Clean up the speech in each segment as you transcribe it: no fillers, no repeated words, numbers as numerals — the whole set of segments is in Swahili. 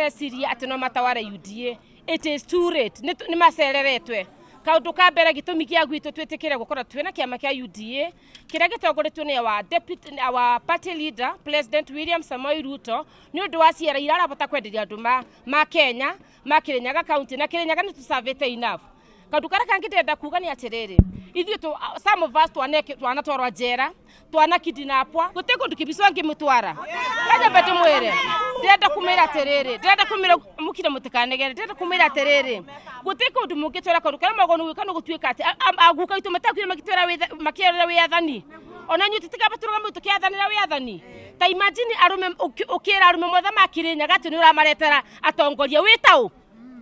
mareciria ati no matawara UDA. It is too late. Ni macereretwe. Kaundu ka mbere gitumi kia gwitu twitikire gukora twina kiama kia UDA kiria gitongoretwo ni our party leader President William Samoei Ruto ni undu wa ciara irara bota kwenderia andu ma Kenya ma Kirinyaga county na Kirinyaga ni tusavete enough. Kaundu kara kangi ndenda kuga ni atiriri ithu some of us twana twarwa njera twana kidinapwa guti kundu kibiswa ngimutwara kaja bete mwere ndenda kumira atiriri ndenda kumira mukire mutikanegere ndenda kumira atiriri guti kundu mungitwara kundu kara magonu wikano gutwika ati aguka itu matakwire magitwara makirira wiathani ona nyu titikabaturuga mutu kiathanira wiathani ta imagine arume ukira arume mothe makirinyaga ati ni uramaretera atongoria witau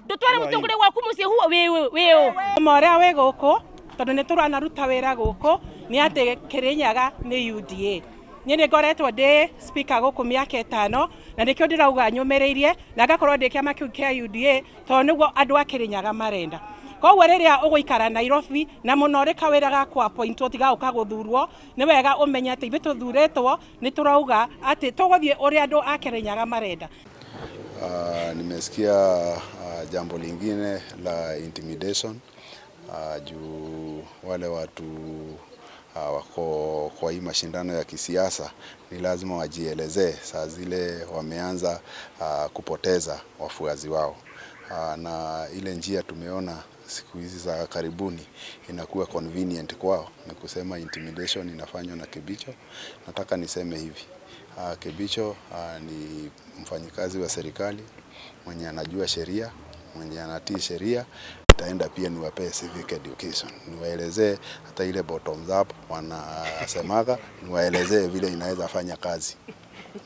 ndutware mutongore gwaku mucie huo wiu moria we guku tondu ni turana ruta wira guku ni ati Kirinyaga ni UDA nyene ngoretwo ndi speaker guku miaka 5 na ndikio ndirauga nyumiriirie na ngakorwo ndi kiama kiu kia UDA tondu niguo andu a Kirinyaga marenda koguo riria uguikara Nairobi na muno ri kawira ga kwa point utiga ukaguthurwo ni wega umenye ati ithu tuthuretwo ni turauga ati tuguthie uria andu a Kirinyaga marenda. Nimesikia jambo lingine la intimidation juu wale watu wako kwa hii mashindano ya kisiasa ni lazima wajielezee saa zile wameanza kupoteza wafuazi wao, na ile njia tumeona siku hizi za karibuni inakuwa convenient kwao ni kusema intimidation inafanywa na Kibicho. Nataka niseme hivi, Kibicho ni mfanyikazi wa serikali mwenye anajua sheria, mwenye anatii sheria. Taenda pia niwape civic education, niwaelezee hata ile bottoms up wanasemaga, niwaelezee vile inaweza fanya kazi.